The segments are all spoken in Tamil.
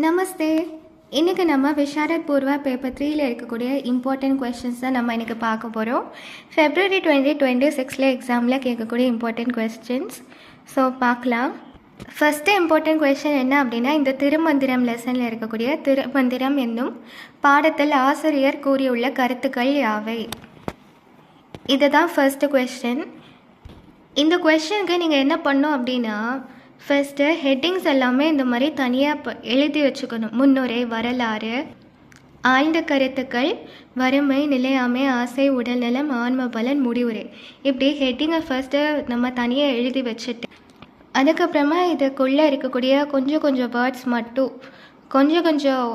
நமஸ்தே. இன்றைக்கி நம்ம விஷாரத் பூர்வா பேப்பர் 3ல் இருக்கக்கூடிய இம்பார்ட்டன்ட் கொஸ்டின்ஸ் தான் நம்ம இன்றைக்கி பார்க்க போகிறோம். February 2026 எக்ஸாமில் கேட்கக்கூடிய இம்பார்ட்டன்ட் கொஸ்டின்ஸ். ஸோ பார்க்கலாம். ஃபஸ்ட்டு இம்பார்ட்டன்ட் கொஸ்டின் என்ன அப்படின்னா, இந்த திருமந்திரம் லெசனில் இருக்கக்கூடிய திருமந்திரம் என்னும் பாடத்தில் ஆசிரியர் கூறியுள்ள கருத்துக்கள் யாவை? இதுதான் ஃபஸ்ட்டு கொஸ்டின். இந்த கொஸ்டினுக்கு நீங்கள் என்ன பண்ணணும் அப்படின்னா, ஃபஸ்ட்டு ஹெட்டிங்ஸ் எல்லாமே இந்த மாதிரி தனியாக எழுதி வச்சுக்கணும். முன்னுரை, வரலாறு, ஆழ்ந்த கருத்துக்கள், வறுமை, நிலையாமை, ஆசை, உடல்நலம், ஆன்ம பலன், முடிவுரை. இப்படி ஹெட்டிங்கை ஃபஸ்ட்டு நம்ம தனியாக எழுதி வச்சுட்டு அதுக்கப்புறமா இதுக்குள்ளே இருக்கக்கூடிய கொஞ்சம் கொஞ்சம் வேர்ட்ஸ் மட்டும் கொஞ்சம்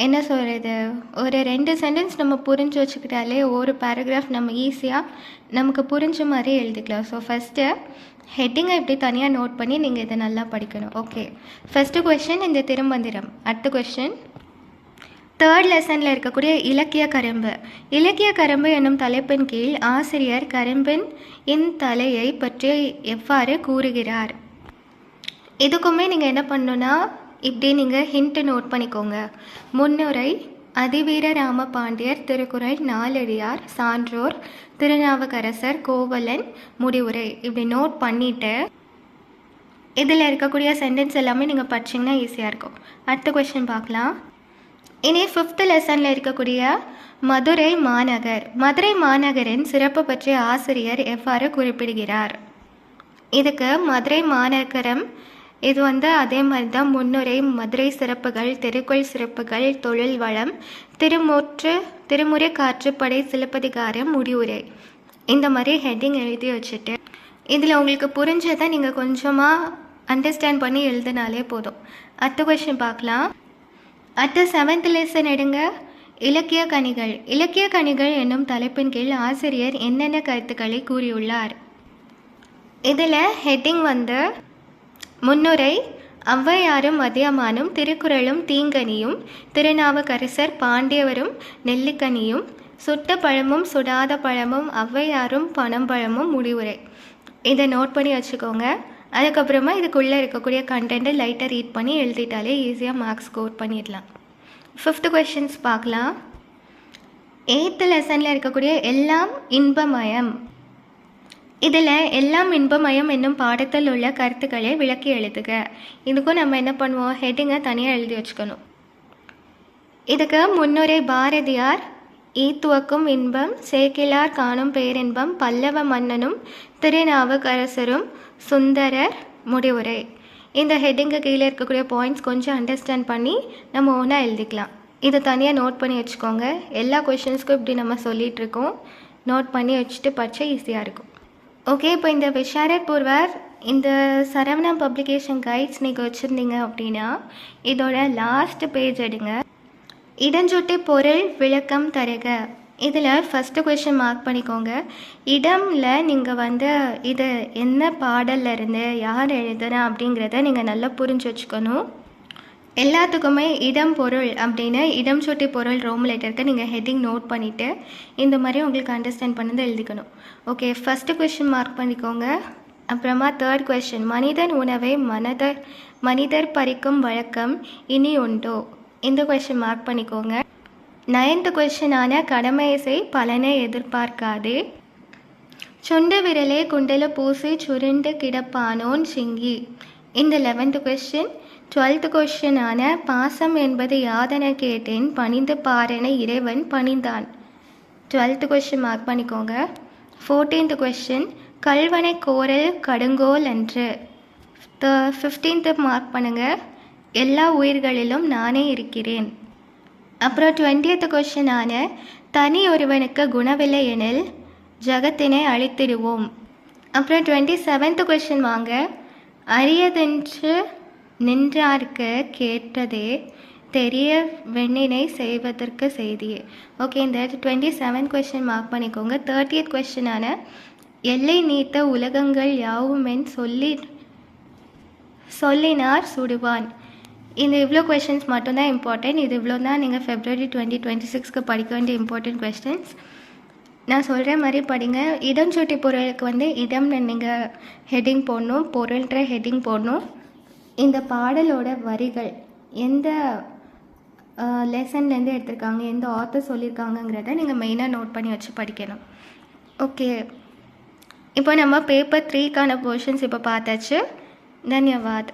என்ன சொல்கிறது, ஒரு 2 சென்டென்ஸ் நம்ம புரிஞ்சு வச்சுக்கிட்டாலே ஒரு பேராகிராஃப் நம்ம ஈஸியாக நமக்கு புரிஞ்ச மாதிரி எழுதிக்கலாம். ஸோ ஃபஸ்ட்டு ஹெட்டிங்கை இப்படி தனியாக நோட் பண்ணி நீங்கள் இதை நல்லா படிக்கணும். ஓகே, ஃபஸ்ட்டு கொஸ்டின் இந்த திருமந்திரம். அடுத்த கொஸ்டின், 3rd லெசனில் இருக்கக்கூடிய இலக்கிய கரும்பு. இலக்கிய கரும்பு என்னும் தலைப்பின் கீழ் ஆசிரியர் கரும்பின் தலையை பற்றி எவ்வாறு கூறுகிறார்? இதுக்குமே நீங்கள் என்ன பண்ணணுன்னா, இப்படி நீங்கள் ஹிண்ட்டு நோட் பண்ணிக்கோங்க. முன்னுரை, அதிவீர ராம பாண்டியர், திருக்குறள், நாலடியார், சான்றோர், திருநாவுக்கரசர், கோவலன், முடிவுரை. இப்படி நோட் பண்ணிவிட்டு இதில் இருக்கக்கூடிய சென்டென்ஸ் எல்லாமே நீங்கள் படிச்சிங்கன்னா ஈஸியாக இருக்கும். அடுத்த கொஸ்டின் பார்க்கலாம். இனி 5th லெசனில் இருக்கக்கூடிய மதுரை மாநகர். மதுரை மாநகரின் சிறப்பு பற்றிய ஆசிரியர் எவ்வாறு குறிப்பிடுகிறார்? இதுக்கு மதுரை மாநகரம் இது அதே மாதிரி தான் முன்னுரை, மதுரை சிறப்புகள், திருக்குறள் சிறப்புகள், தொழில் வளம், திருமுறை காற்றுப்படை, சிலப்பதிகாரம், முடிவுரை. இந்த மாதிரி ஹெட்டிங் எழுதி வச்சுட்டு இதில் உங்களுக்கு புரிஞ்சதை நீங்கள் கொஞ்சமாக அண்டர்ஸ்டாண்ட் பண்ணி எழுதினாலே போதும். அடுத்த கொஸ்டின் பார்க்கலாம். அடுத்த 7th லெசன் எடுங்க. இலக்கிய கனிகள். இலக்கிய கனிகள் என்னும் தலைப்பின் கீழ் ஆசிரியர் என்னென்ன கருத்துக்களை கூறியுள்ளார்? இதில் ஹெட்டிங் முன்னுரை, ஔவையாரும் அதியமானும், திருக்குறளும் தீங்கனியும், திருநாவுக்கரசர் பாண்டியவரும் நெல்லிக்கனியும், சுட்ட பழமும் சுடாத பழமும், ஔவையாரும் பனம்பழமும், முடிவுரை. இதை நோட் பண்ணி வச்சுக்கோங்க. அதுக்கப்புறமா இதுக்குள்ளே இருக்கக்கூடிய கண்டென்ட்டை லைட்டாக ரீட் பண்ணி எழுதிட்டாலே ஈஸியாக மார்க்ஸ் ஸ்கோர் பண்ணிடலாம். 5th கொஸ்டின்ஸ் பார்க்கலாம். 8th லெசனில் இருக்கக்கூடிய எல்லாம் இன்பமயம். இதில் எல்லாம் இன்பமயம் என்னும் பாடத்தில் உள்ள கருத்துக்களை விளக்கி எழுதுக. இதுக்கும் நம்ம என்ன பண்ணுவோம், ஹெட்டிங்கை தனியாக எழுதி வச்சுக்கணும். இதுக்கு முன்னுரை, பாரதியார் ஈத்துவக்கும் இன்பம், சேக்கிலார் காணும் பேரின்பம், பல்லவ மன்னனும் திருநாவுக்கரசரும், சுந்தரர், முடிவுரை. இந்த ஹெட்டிங்கு கீழே இருக்கக்கூடிய பாயிண்ட்ஸ் கொஞ்சம் அண்டர்ஸ்டாண்ட் பண்ணி நம்ம ஒன்றா எழுதிக்கலாம். இதை தனியாக நோட் பண்ணி வச்சுக்கோங்க. எல்லா கொஷின்ஸ்க்கும் இப்படி நம்ம சொல்லிகிட்ருக்கோம். நோட் பண்ணி வச்சுட்டு படித்தா ஈஸியாக இருக்கும். ஓகே, இப்போ இந்த விஷாரத் பூர்வர் இந்த சரவணா பப்ளிகேஷன் கைட்ஸ் நீங்கள் வச்சுருந்தீங்க அப்படின்னா இதோட லாஸ்ட் பேஜ் எடுங்க. இடஞ்சொட்டி பொருள் விளக்கம் தருக. இதில் ஃபஸ்ட்டு கொஸ்டின் மார்க் பண்ணிக்கோங்க. இடம்ல நீங்கள் இது என்ன பாடல்ல இருந்து யார் எழுதுனா அப்படிங்கிறத நீங்கள் நல்லா புரிஞ்சு வச்சுக்கணும். எல்லாத்துக்குமே இடம் பொருள் அப்படின்னு இடம் சொட்டி பொருள் ரோம் லெட்டருக்கு நீங்கள் ஹெட்டிங் நோட் பண்ணிவிட்டு இந்த மாதிரி உங்களுக்கு அண்டர்ஸ்டாண்ட் பண்ணதை எழுதிக்கணும். ஓகே, ஃபஸ்ட்டு கொஸ்டின் மார்க் பண்ணிக்கோங்க. அப்புறமா 3rd கொஸ்டின், மனிதன் உணவை மனிதர் பறிக்கும் வழக்கம் இனி உண்டோ? இந்த கொஸ்டின் மார்க் பண்ணிக்கோங்க. 9th கொஸ்டினான கடமையை செய் பலனை எதிர்பார்க்காதே, சுண்டு விரலே குண்டல பூசி சுருண்டு கிடப்பானோன் சிங்கி. இந்த 11th கொஸ்டின். 12th கொஸ்டினான பாசம் என்பது யாதென கேட்டேன் பணிந்து பாரென இறைவன் பணிந்தான். 12th கொஸ்டின் மார்க் பண்ணிக்கோங்க. 14th கொஸ்டின், கல்வனை கோரல் கடுங்கோல் அன்று. 15th மார்க் பண்ணுங்கள். எல்லா உயிர்களிலும் நானே இருக்கிறேன். அப்புறம் 20th கொஸ்டினான தனி ஒருவனுக்கு குணவில்லை எனில் ஜகத்தினை அழித்திடுவோம். அப்புறம் 27th கொஸ்டின் வாங்க. அரியதென்று நின்றார்க்கு கேட்டதே தெரிய வெண்ணினை செய்வதற்கு செய்தியே. ஓகே, இந்த 27th கொஸ்டின் மார்க் பண்ணிக்கோங்க. 30th கொஸ்டினான எல்லை நீத்த உலகங்கள் யாவுமென் சொல்லினார் சுடுவான். இந்த இவ்வளோ கொஸ்டின்ஸ் மட்டும்தான் இம்பார்ட்டன்ட். இது இவ்வளோ தான் நீங்கள் February 2026க்கு படிக்க வேண்டிய இம்பார்ட்டன்ட் கொஸ்டின்ஸ். நான் சொல்கிற மாதிரி படிங்க. இடம் சுட்டி பொருளுக்கு இடம்னு நீங்கள் ஹெட்டிங் போடணும், பொருள்ன்ற ஹெட்டிங் போடணும். இந்த பாடலோட வரிகள் எந்த லெசன்லேருந்து எடுத்திருக்காங்க, எந்த ஆத்தர் சொல்லியிருக்காங்கங்கிறத நீங்கள் மெயினாக நோட் பண்ணி வச்சு படிக்கணும். ஓகே, இப்போ நம்ம பேப்பர் 3க்கான போர்ஷன்ஸ் இப்போ பார்த்தாச்சு. தன்யவாத்.